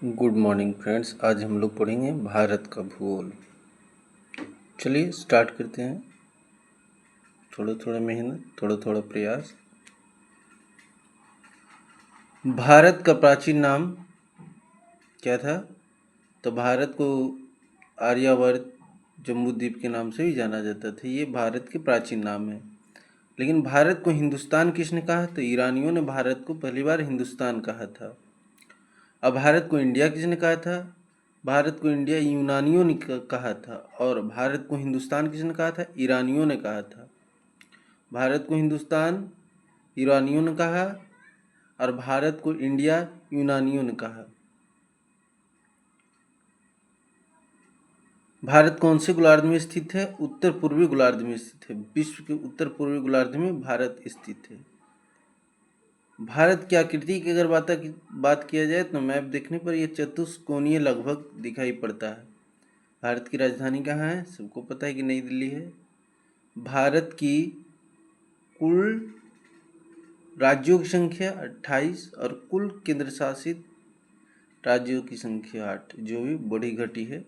Good morning friends. आज हम लोग पढ़ेंगे भारत का भूगोल। चलिए स्टार्ट करते हैं। थोड़ा थोड़ा मेहनत, थोड़ा थोड़ा प्रयास। भारत का प्राचीन नाम क्या था? तो भारत को आर्यावर्त जम्बूद्वीप के नाम से भी जाना जाता था। ये भारत के प्राचीन नाम है। लेकिन भारत को हिंदुस्तान किसने कहा? तो ईरानियों ने भारत को पहली बार हिंदुस्तान कहा था। अब भारत को इंडिया किसने कहा था? भारत को इंडिया यूनानियों ने कहा था। और भारत को हिंदुस्तान किसने कहा था? ईरानियों ने कहा था। भारत को हिंदुस्तान ईरानियों ने कहा और भारत को इंडिया यूनानियों ने कहा। भारत कौन से गोलार्ध में स्थित है? उत्तर पूर्वी गोलार्ध में स्थित है। विश्व के उत्तर पूर्वी गोलार्ध में भारत स्थित है। भारत की आकृति की अगर बात किया जाए तो मैप देखने पर यह चतुष्कोणीय लगभग दिखाई पड़ता है। भारत की राजधानी कहाँ है? सबको पता है कि नई दिल्ली है। भारत की कुल राज्यों की संख्या 28 और कुल केंद्र शासित राज्यों की संख्या 8, जो भी बढ़ी घटी है।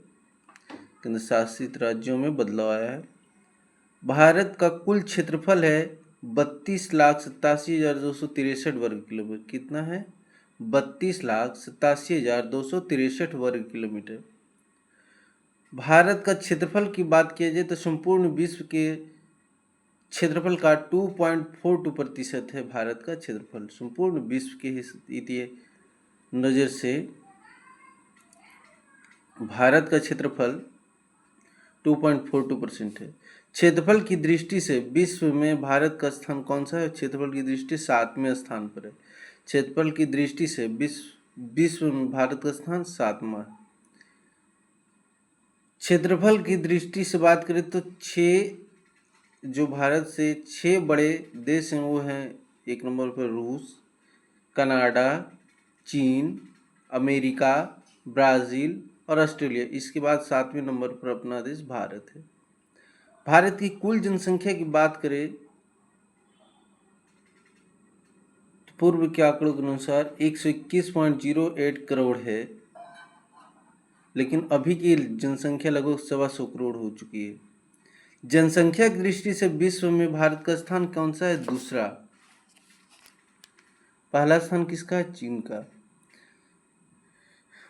केंद्र शासित राज्यों में बदलाव आया है। भारत का कुल क्षेत्रफल है 32,87,263 वर्ग किलोमीटर। कितना है? 32,87,263 वर्ग किलोमीटर। भारत का क्षेत्रफल की बात किया जाए तो संपूर्ण विश्व के क्षेत्रफल का 2.42% है। भारत का क्षेत्रफल संपूर्ण विश्व के स्थिति नज़र से भारत का क्षेत्रफल 2.42% है। क्षेत्रफल की दृष्टि से विश्व में भारत का स्थान कौन सा है? क्षेत्रफल की दृष्टि 7वें स्थान पर है। क्षेत्रफल की दृष्टि से विश्व में भारत का स्थान 7वां है। क्षेत्रफल की दृष्टि से बात करें तो जो भारत से 6 बड़े देश हैं वो हैं, एक नंबर पर रूस, कनाडा, चीन, अमेरिका, ब्राज़ील और ऑस्ट्रेलिया। इसके बाद 7वें नंबर पर अपना देश भारत है। भारत की कुल जनसंख्या की बात करें तो पूर्व के आंकड़ों के अनुसार 121.08 करोड़ है, लेकिन अभी की जनसंख्या लगभग 125 करोड़ हो चुकी है। जनसंख्या की दृष्टि से विश्व में भारत का स्थान कौन सा है? दूसरा। पहला स्थान किसका है? चीन का।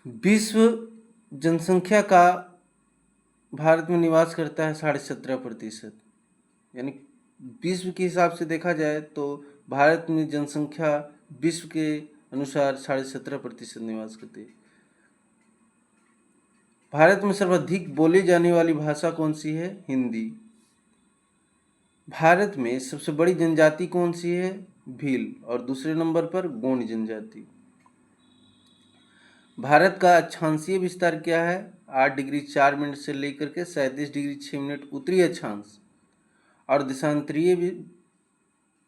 विश्व जनसंख्या का भारत में निवास करता है 17.5%। यानी विश्व के हिसाब से देखा जाए तो भारत में जनसंख्या विश्व के अनुसार 17.5% निवास करती है। भारत में सर्वाधिक बोली जाने वाली भाषा कौन सी है? हिंदी। भारत में सबसे बड़ी जनजाति कौन सी है? भील। और दूसरे नंबर पर गोंड जनजाति। भारत का अक्षांशीय विस्तार क्या है? 8 डिग्री 4 मिनट से लेकर के 37 डिग्री 6 मिनट उत्तरी अक्षांश। और देशांतरीय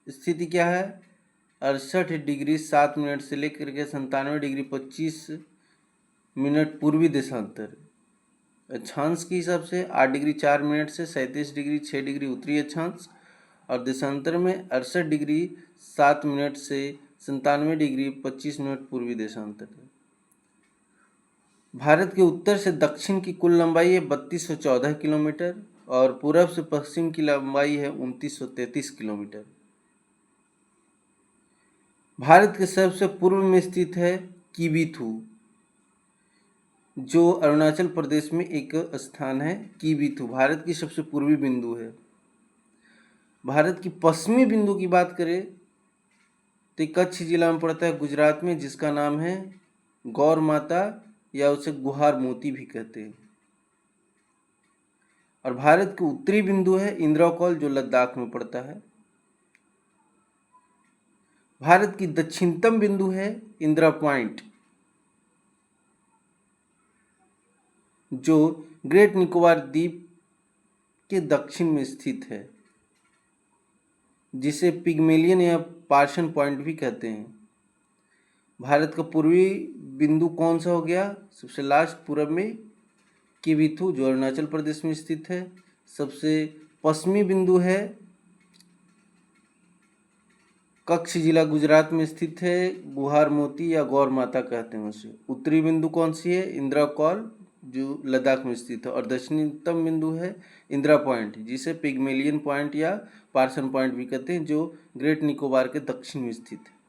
स्थिति क्या है? 68 डिग्री 7 मिनट से लेकर के 97 डिग्री 25 मिनट पूर्वी देशांतर। अक्षांश के हिसाब से 8 डिग्री 4 मिनट से 37 डिग्री 6 डिग्री उत्तरी अक्षांश और देशांतर में 68 डिग्री 7 मिनट से 97 डिग्री 25 मिनट पूर्वी देशांतर है। भारत के उत्तर से दक्षिण की कुल लंबाई है 3214 किलोमीटर और पूरब से पश्चिम की लंबाई है 2933 किलोमीटर। भारत के सबसे पूर्व में स्थित है किबीथू, जो अरुणाचल प्रदेश में एक स्थान है। किबीथू भारत की सबसे पूर्वी बिंदु है। भारत की पश्चिमी बिंदु की बात करें तो कच्छ जिला में पड़ता है गुजरात में, जिसका नाम है गौर माता या उसे गुहार मोती भी कहते हैं। और भारत की उत्तरी बिंदु है इंद्रौकौल, जो लद्दाख में पड़ता है। भारत की दक्षिणतम बिंदु है इंदिरा पॉइंट, जो ग्रेट निकोबार द्वीप के दक्षिण में स्थित है, जिसे पिग्मेलियन या पार्सन पॉइंट भी कहते हैं। भारत का पूर्वी बिंदु कौन सा हो गया? सबसे लास्ट पूरब में किबीथू, जो अरुणाचल प्रदेश में स्थित है। सबसे पश्चिमी बिंदु है कच्छ जिला गुजरात में स्थित है। गुहार मोती या गौर माता कहते हैं उसे। उत्तरी बिंदु कौन सी है? इंदिरा कॉल, जो लद्दाख में स्थित है। और दक्षिणतम बिंदु है इंदिरा पॉइंट, जिसे पिग्मेलियन पॉइंट या पार्सन पॉइंट भी कहते हैं, जो ग्रेट निकोबार के दक्षिण में स्थित है।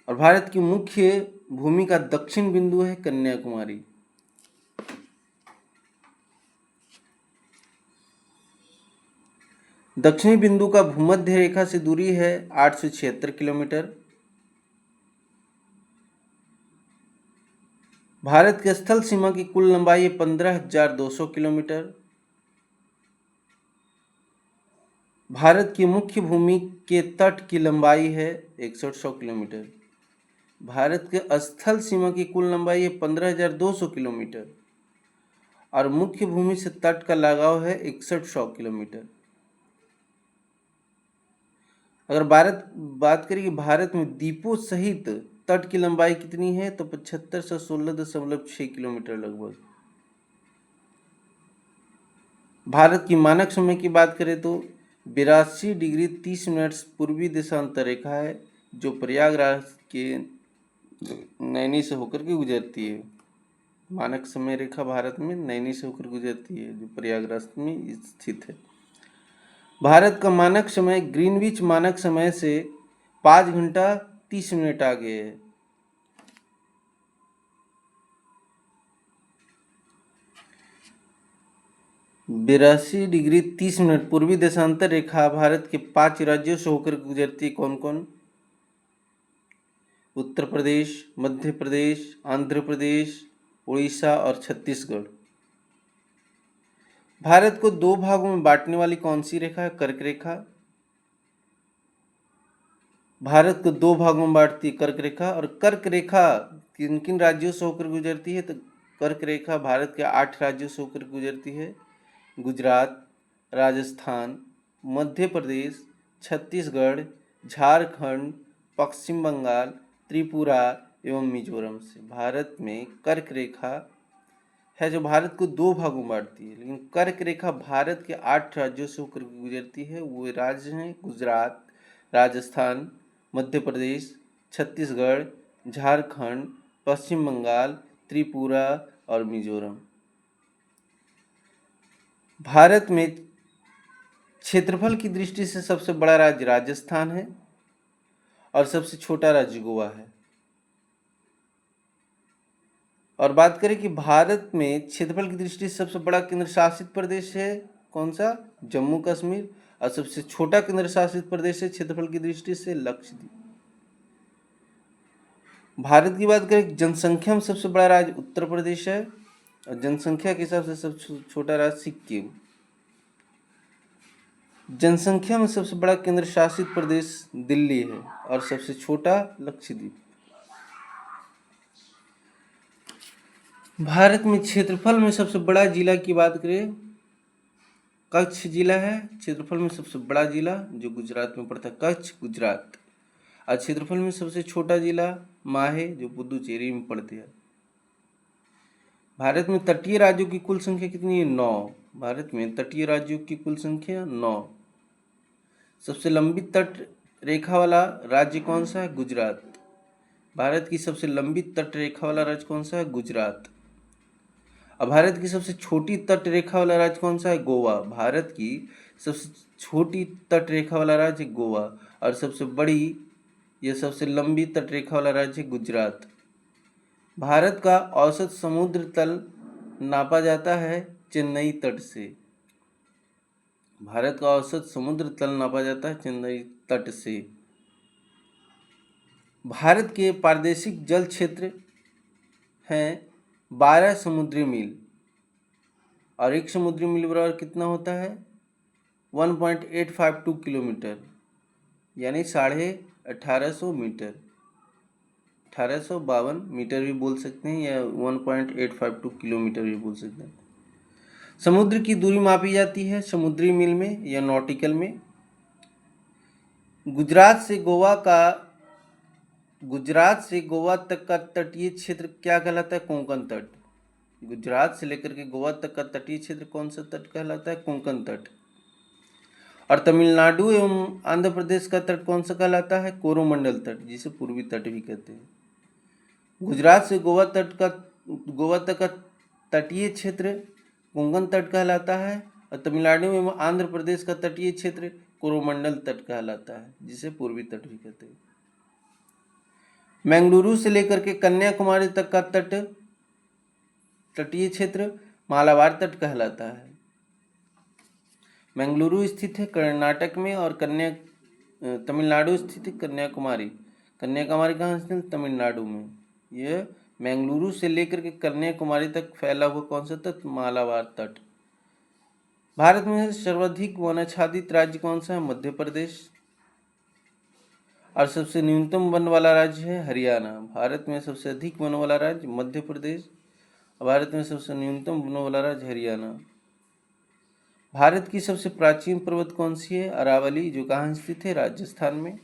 और भारत की मुख्य भूमि का दक्षिण बिंदु है कन्याकुमारी। दक्षिणी बिंदु का भूमध्य रेखा से दूरी है 876 किलोमीटर। भारत के स्थल सीमा की कुल लंबाई है 15,200 किलोमीटर। भारत की मुख्य भूमि के तट की लंबाई है 6100 किलोमीटर। भारत के स्थल सीमा की कुल लंबाई है 15,200 किलोमीटर और मुख्य भूमि से तट का लगाव है 6100 किलोमीटर। अगर बात करें कि भारत में द्वीपों सहित तट की लंबाई कितनी है, तो 7516.6 किलोमीटर लगभग। भारत की मानक समय की बात करें तो 82 डिग्री 30 मिनट पूर्वी देशांतर रेखा है, जो प्रयागराज के नैनी से होकर के गुजरती है। मानक समय रेखा भारत में नैनी से होकर गुजरती है, जो प्रयागराज में स्थित है। भारत का मानक समय ग्रीनविच मानक समय से 5 घंटा 30 मिनट आगे है। बिरासी डिग्री 30 मिनट पूर्वी देशांतर रेखा भारत के 5 राज्यों से होकर गुजरती है। कौन कौन? उत्तर प्रदेश, मध्य प्रदेश, आंध्र प्रदेश, उड़ीसा और छत्तीसगढ़। भारत को दो भागों में बांटने वाली कौन सी रेखा है? कर्क रेखा। भारत को दो भागों में बांटती है कर्क रेखा। और कर्क रेखा किन किन राज्यों से होकर गुजरती है? तो कर्क रेखा भारत के 8 राज्यों से होकर गुजरती है। गुजरात, राजस्थान, मध्य प्रदेश, छत्तीसगढ़, झारखंड, पश्चिम बंगाल, त्रिपुरा एवं मिजोरम से। भारत में कर्क रेखा है जो भारत को दो भागों में बांटती है, लेकिन कर्क रेखा भारत के 8 राज्यों से होकर गुजरती है। वो राज्य हैं गुजरात, राजस्थान, मध्य प्रदेश, छत्तीसगढ़, झारखंड, पश्चिम बंगाल, त्रिपुरा और मिजोरम। भारत में क्षेत्रफल की दृष्टि से सबसे बड़ा राज्य राजस्थान है और सबसे छोटा राज्य गोवा है। और बात करें कि भारत में क्षेत्रफल की दृष्टि से सबसे बड़ा केंद्र शासित प्रदेश है कौन सा? जम्मू कश्मीर। और सबसे छोटा केंद्र शासित प्रदेश है क्षेत्रफल की दृष्टि से लक्षद्वीप। भारत की बात करें, जनसंख्या में सबसे बड़ा राज्य उत्तर प्रदेश है और जनसंख्या के हिसाब से सबसे छोटा राज्य सिक्किम। जनसंख्या में सबसे बड़ा केंद्र शासित प्रदेश दिल्ली है और सबसे छोटा लक्षद्वीप। भारत में क्षेत्रफल में सबसे बड़ा जिला की बात करें, कच्छ जिला है क्षेत्रफल में सबसे बड़ा जिला, जो गुजरात में पड़ता है, कच्छ गुजरात। और क्षेत्रफल में सबसे छोटा जिला माहे, जो पुदुचेरी में पड़ती है। भारत में तटीय राज्यों की कुल संख्या कितनी है? 9। भारत में तटीय राज्यों की कुल संख्या 9। सबसे लंबी तट रेखा वाला राज्य कौन सा है? गुजरात। भारत की सबसे लंबी तट रेखा वाला राज्य कौन सा है? गुजरात। अब भारत की सबसे छोटी तट रेखा वाला राज्य कौन सा है? गोवा। भारत की सबसे छोटी तट रेखा वाला राज्य गोवा और सबसे बड़ी या सबसे लंबी तट रेखा वाला राज्य गुजरात। भारत का औसत समुद्र तल नापा जाता है चेन्नई तट से। भारत का औसत समुद्र तल नापा जाता है चेन्नई तट से। भारत के प्रादेशिक जल क्षेत्र हैं 12 समुद्री मील और एक समुद्री मील बराबर कितना होता है? 1.852 किलोमीटर, यानी 1850 मीटर। 1852 मीटर भी बोल सकते हैं या 1.852 किलोमीटर भी बोल सकते हैं। समुद्र की दूरी मापी जाती है समुद्री मील में या नॉटिकल में। गुजरात से गोवा तक का तटीय क्षेत्र क्या कहलाता है? कोंकण तट। गुजरात से लेकर के गोवा तक का तटीय क्षेत्र कौन सा तट कहलाता है? कोंकण तट। और तमिलनाडु एवं आंध्र प्रदेश का तट कौन सा कहलाता है? कोरोमंडल तट, जिसे पूर्वी तट भी कहते हैं। गुजरात से गोवा तक का तटीय क्षेत्र कोंकण तट कहलाता है और तमिलनाडु एवं आंध्र प्रदेश का तटीय क्षेत्र कोरोमंडल तट कहलाता है, जिसे पूर्वी तट भी कहते हैं। मंगलुरु से लेकर के कन्याकुमारी तक का तटीय क्षेत्र मालाबार तट कहलाता है। मंगलुरु स्थित है कर्नाटक में और तमिलनाडु स्थित है कन्याकुमारी। कन्याकुमारी कहाँ स्थित है? तमिलनाडु में। यह मंगलुरु से लेकर के कन्याकुमारी तक फैला हुआ कौन सा तट? मालाबार तट। भारत में सर्वाधिक वनाच्छादित राज्य कौन सा है? मध्य प्रदेश। और सबसे न्यूनतम वन वाला राज्य है हरियाणा। भारत में सबसे अधिक वन वाला राज्य मध्य प्रदेश, भारत में सबसे न्यूनतम वन वाला राज्य हरियाणा। भारत की सबसे प्राचीन पर्वत कौन सी है? अरावली, जो कहाँ स्थित है? राजस्थान में।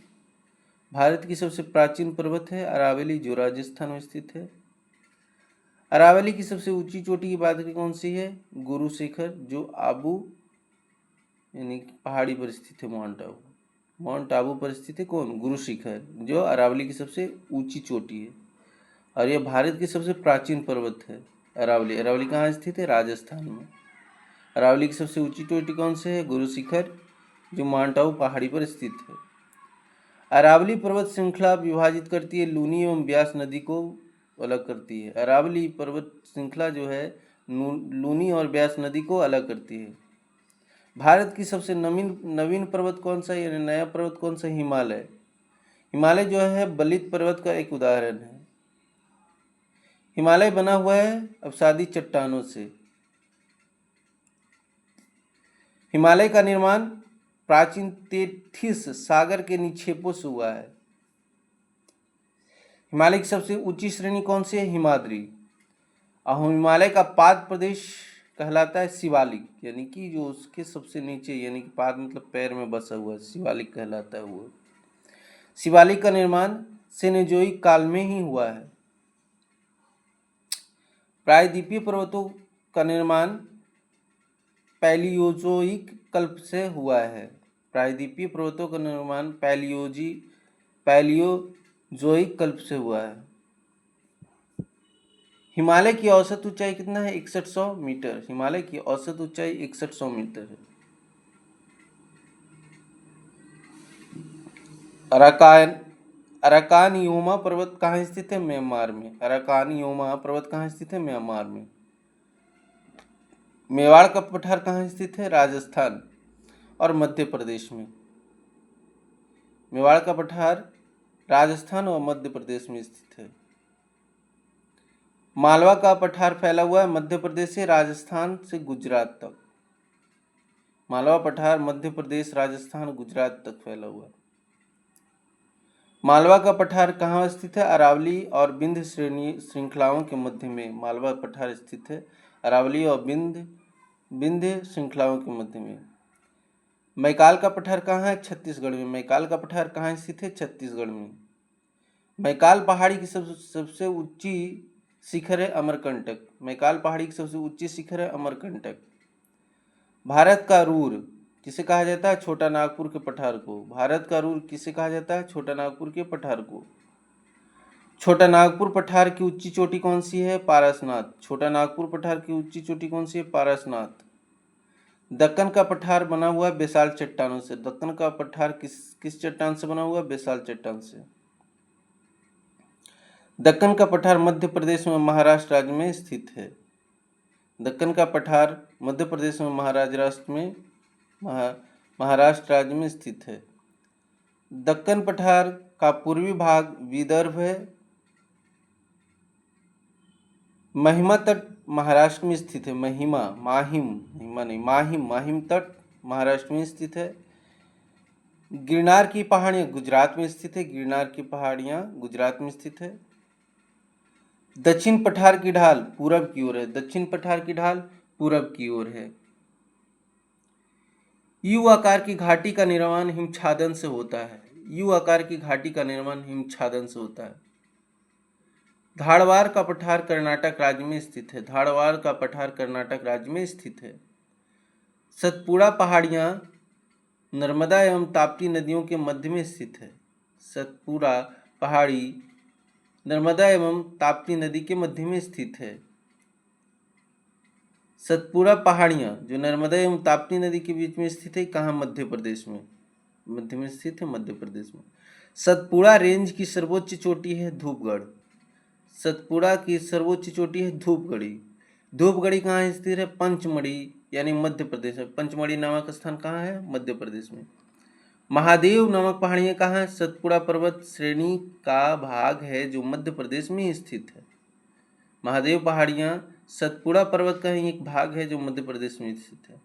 भारत की सबसे प्राचीन पर्वत है अरावली, जो राजस्थान में स्थित है। अरावली की सबसे ऊंची चोटी की बात कौन सी है? गुरु शिखर, जो आबू यानी पहाड़ी पर स्थित है। माउंट आबू पर स्थित है कौन? गुरु शिखर, जो अरावली की सबसे ऊंची चोटी है और यह भारत की सबसे प्राचीन पर्वत है। अरावली कहाँ स्थित है? राजस्थान में। अरावली की सबसे ऊंची चोटी कौन से है? गुरु शिखर, जो माउंट आबू पहाड़ी पर स्थित है। अरावली पर्वत श्रृंखला विभाजित करती है लूनी एवं ब्यास नदी को अलग करती है। अरावली पर्वत श्रृंखला जो है लूनी और ब्यास नदी को अलग करती है। भारत की सबसे नवीन पर्वत कौन सा है, यानी नया पर्वत कौन सा? हिमालय। हिमालय जो है बलित पर्वत का एक उदाहरण है। हिमालय बना हुआ है अवसादी चट्टानों से। हिमालय का निर्माण प्राचीन तेथिस सागर के निक्षेपों से हुआ है। हिमालय की सबसे ऊंची श्रेणी कौन सी है? हिमाद्री। और हिमालय का पाद प्रदेश कहलाता है शिवालिक, यानी कि जो उसके सबसे नीचे, यानी कि पाद मतलब पैर में बसा हुआ, शिवालिक कहलाता है वो। शिवालिक का निर्माण सेनेजोइक काल में ही हुआ है। प्रायद्वीपीय पर्वतों का निर्माण पैलियोजोइक कल्प से हुआ है। प्रायद्वीपीय पर्वतों का निर्माण पैलियोजोइक कल्प से हुआ है। हिमालय की औसत ऊंचाई कितना है? 6100 मीटर। हिमालय की औसत ऊंचाई 6100 मीटर है। अराकान योमा पर्वत कहाँ स्थित है? म्यांमार में। अराकान योमा पर्वत कहाँ स्थित है? म्यांमार में। मेवाड़ का पठार कहाँ स्थित है? राजस्थान और मध्य प्रदेश में। मेवाड़ का पठार राजस्थान और मध्य प्रदेश में स्थित है। मालवा का पठार फैला हुआ है मध्य प्रदेश से राजस्थान से गुजरात तक। मालवा पठार मध्य प्रदेश, राजस्थान, गुजरात तक फैला हुआ है। मालवा का पठार कहाँ स्थित है? अरावली और विंध्य श्रृंखलाओं के मध्य में मालवा पठार स्थित है। अरावली और विंध्य श्रृंखलाओं के मध्य में। मैकाल का पठार कहाँ है? छत्तीसगढ़ में। मैकाल का पठार कहाँ स्थित है? छत्तीसगढ़ में। मैकाल पहाड़ी की सबसे ऊंची शिखर है अमरकंटक। मैकाल पहाड़ी की सबसे ऊंची शिखर है अमरकंटक। भारत का रूर किसे कहा जाता है? छोटा नागपुर के पठार को। भारत का रूर किसे कहा जाता है? छोटा नागपुर के पठार को। छोटा नागपुर पठार की ऊंची चोटी कौन सी है? पारसनाथ। छोटा नागपुर पठार की ऊंची चोटी कौन सी है? पारसनाथ। दक्कन का पठार बना हुआ है बेसाल्ट चट्टानों से। दक्कन का पठार किस चट्टान से बना हुआ है? बेसाल्ट चट्टान से। दक्कन का पठार मध्य प्रदेश में महाराष्ट्र राज्य में स्थित है। दक्कन का पठार मध्य प्रदेश में महाराष्ट्र राज्य में स्थित है। दक्कन पठार का पूर्वी भाग विदर्भ है। महिमा तट महाराष्ट्र में स्थित है। माहिम तट महाराष्ट्र में स्थित है। गिरनार की पहाड़ियां गुजरात में स्थित है। गिरनार की पहाड़ियां गुजरात में स्थित है। दक्षिण पठार की ढाल पूरब की ओर है। दक्षिण पठार की ढाल पूरब की ओर है। यू आकार की घाटी का निर्माण हिमछादन से होता है। यू आकार की घाटी का निर्माण हिमछादन से होता है। धारवाड़ का पठार कर्नाटक राज्य में स्थित है। धारवाड़ का पठार कर्नाटक राज्य में स्थित है। सतपुड़ा पहाड़ियां नर्मदा एवं ताप्ती नदियों के मध्य में स्थित है। सतपुड़ा पहाड़ी नर्मदा एवं ताप्ती नदी के मध्य में स्थित है। सतपुड़ा पहाड़ियाँ जो नर्मदा एवं ताप्ती नदी के बीच में स्थित है, कहाँ? मध्य प्रदेश में, मध्य में स्थित है, मध्य प्रदेश में। सतपुड़ा रेंज की सर्वोच्च चोटी है धूपगढ़। सतपुड़ा की सर्वोच्च चोटी है धूपगढ़ी। धूपगढ़ी कहाँ स्थित है? पंचमढ़ी यानी मध्य प्रदेश में। पंचमढ़ी नामक स्थान कहाँ है? मध्य प्रदेश में। महादेव नामक पहाड़ियाँ कहाँ है? सतपुड़ा पर्वत श्रेणी का भाग है जो मध्य प्रदेश में स्थित है। महादेव पहाड़ियाँ सतपुड़ा पर्वत का ही एक भाग है जो मध्य प्रदेश में स्थित है।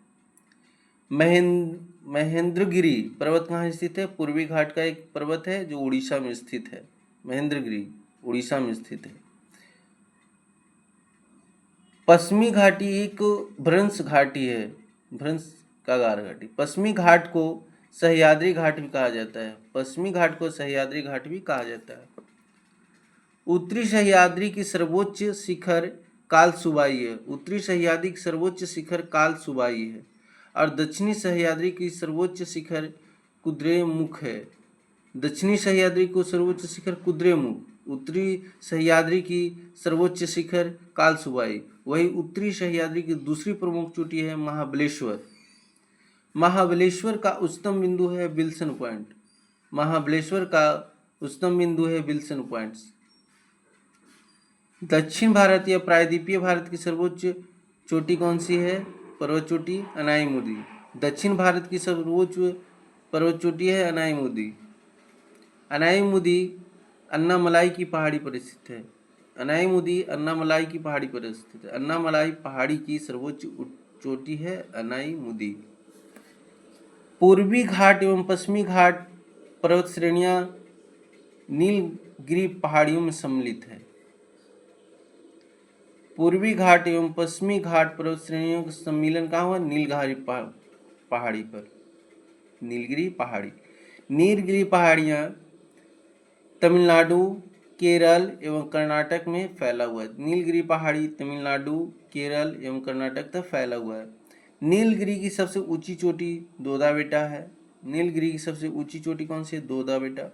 महेंद्रगिरी पर्वत कहाँ स्थित है? पूर्वी घाट का एक पर्वत है जो उड़ीसा में स्थित है। महेंद्रगिरी उड़ीसा में स्थित है। पश्चिमी घाटी एक भ्रंश घाटी है, भ्रंश कागार घाटी। पश्चिमी घाट को सह्याद्री घाट भी कहा जाता है। पश्चिमी घाट को सह्याद्री घाट भी कहा जाता है। उत्तरी सह्याद्री की सर्वोच्च शिखर कालसुबाई है। उत्तरी सह्याद्री की सर्वोच्च शिखर कालसुबाई है और दक्षिणी सह्याद्री की सर्वोच्च शिखर कुद्रेमुख है। दक्षिणी सह्याद्री को सर्वोच्च शिखर कुद्रेमुख, उत्तरी सह्याद्री की सर्वोच्च शिखर कालसुबाई। वही उत्तरी सह्याद्री की दूसरी प्रमुख चोटी है महाबलेश्वर। महाबलेश्वर का उच्चतम बिंदु है विल्सन पॉइंट। महाबलेश्वर का उच्चतम बिंदु है विल्सन पॉइंट। दक्षिण भारत या प्रायद्वीपीय भारत की सर्वोच्च चोटी कौन सी है? पर्वत चोटी अनाईमुदी। दक्षिण भारत की सर्वोच्च पर्वत चोटी है अनाईमुदी। अनाईमुदी अन्नामलाई की पहाड़ी पर स्थित है। अनाईमुदी अन्नामलाई की पहाड़ी पर स्थित है। अन्नामलाई पहाड़ी की सर्वोच्च चोटी है अनाईमुदी। पूर्वी घाट एवं पश्चिमी घाट पर्वत श्रेणियां नीलगिरी पहाड़ियों में सम्मिलित है। पूर्वी घाट एवं पश्चिमी घाट पर्वत श्रेणियों का सम्मिलन कहाँ हुआ? नीलगिरी पहाड़ी पर। नीलगिरी पहाड़ी। नीलगिरी पहाड़ियाँ तमिलनाडु, केरल एवं कर्नाटक में फैला हुआ है। नीलगिरी पहाड़ी तमिलनाडु, केरल एवं कर्नाटक तक फैला हुआ है। नीलगिरी की सबसे ऊंची चोटी दोदा बेटा है। नीलगिरी की सबसे ऊंची चोटी कौन सी है? दोदा बेटा।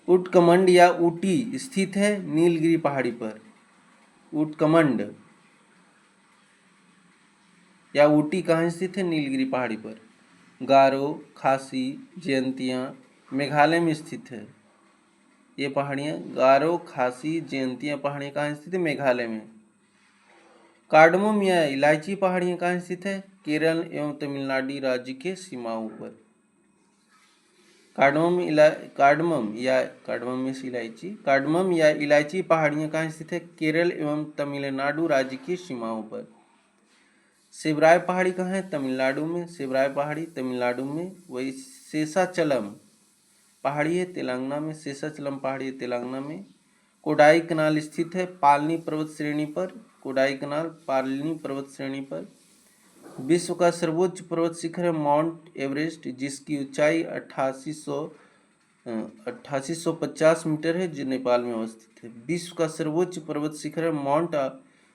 उटकमंड या ऊटी स्थित है नीलगिरी पहाड़ी पर। उटकमंड या ऊटी कहाँ स्थित है? नीलगिरी पहाड़ी पर। गारो, खासी, जयंतियाँ मेघालय में स्थित है। ये पहाड़ियाँ गारो, खासी, जयंतियाँ पहाड़ियाँ कहाँ स्थित है? मेघालय में। कार्डमम या इलायची पहाड़ियाँ कहाँ स्थित है? केरल एवं तमिलनाडु राज्य के सीमाओं पर। कार्डमम या इलायची पहाड़ियाँ कहाँ स्थित है? केरल एवं तमिलनाडु राज्य की सीमाओं पर। शिवराय पहाड़ी कहाँ है? तमिलनाडु में। शिवराय पहाड़ी तमिलनाडु में। वही शेषाचलम पहाड़ी है तेलंगाना में। शेषाचलम पहाड़ी है तेलंगाना में। कोडाई कनाल स्थित है पालनी पर्वत श्रेणी पर। कोडाई कनाल पालनी पर्वत श्रेणी पर। विश्व का सर्वोच्च पर्वत शिखर है माउंट एवरेस्ट, जिसकी ऊंचाई 8850 मीटर है, जो नेपाल में अवस्थित है। विश्व का सर्वोच्च पर्वत शिखर है माउंट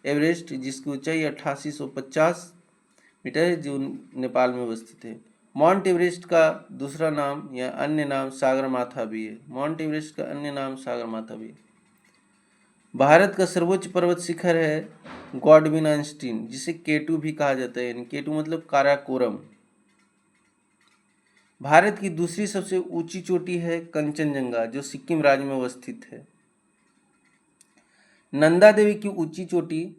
एवरेस्ट, जिसकी ऊंचाई 8850 मीटर है, जो नेपाल में अवस्थित है। माउंट एवरेस्ट का दूसरा नाम या अन्य नाम सागरमाथा भी है। माउंट एवरेस्ट का अन्य नाम सागरमाथा भी है। भारत का सर्वोच्च पर्वत शिखर है गॉडविन आइंस्टीन, जिसे केटू भी कहा जाता है, यानी केटू मतलब काराकोरम। भारत की दूसरी सबसे ऊंची चोटी है कंचनजंगा, जो सिक्किम राज्य में अवस्थित है। नंदा देवी की ऊंची चोटी